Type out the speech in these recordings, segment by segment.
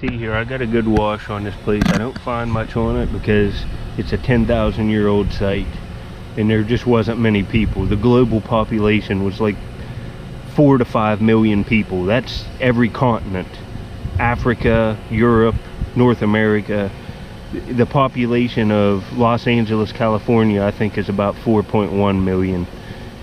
See here, I got a good wash on this place. I don't find much on it because it's a 10,000-year-old site and there just wasn't many people. The global population was like 4 to 5 million people. That's every continent. Africa, Europe, North America. The population of Los Angeles, California, I think is about 4.1 million.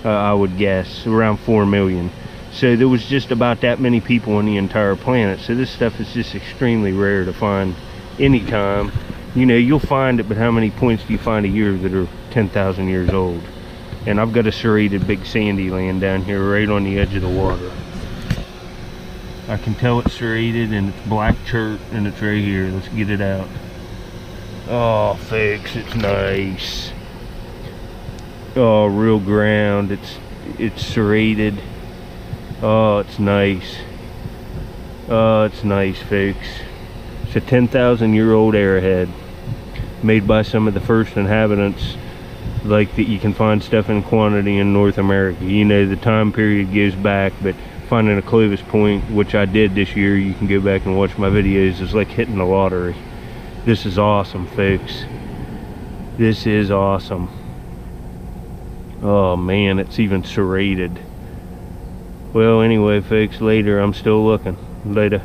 I would guess around 4 million. So there was just about that many people on the entire planet. So this stuff is just extremely rare to find anytime. You know, you'll find it, but how many points do you find a year that are 10,000 years old? And I've got a serrated big sandy laying down here right on the edge of the water. I can tell it's serrated and it's black chert and it's right here. Let's get it out. Oh, folks, it's nice. Oh, real ground. It's serrated. Oh, it's nice. Oh, it's nice, folks. It's a 10,000-year-old arrowhead made by some of the first inhabitants, like that you can find stuff in quantity in North America. You know, the time period goes back, but finding a Clovis point, which I did this year, you can go back and watch my videos, is like hitting the lottery. This is awesome, folks. This is awesome. Oh man, it's even serrated. Well, anyway, folks, later. I'm still looking. Later.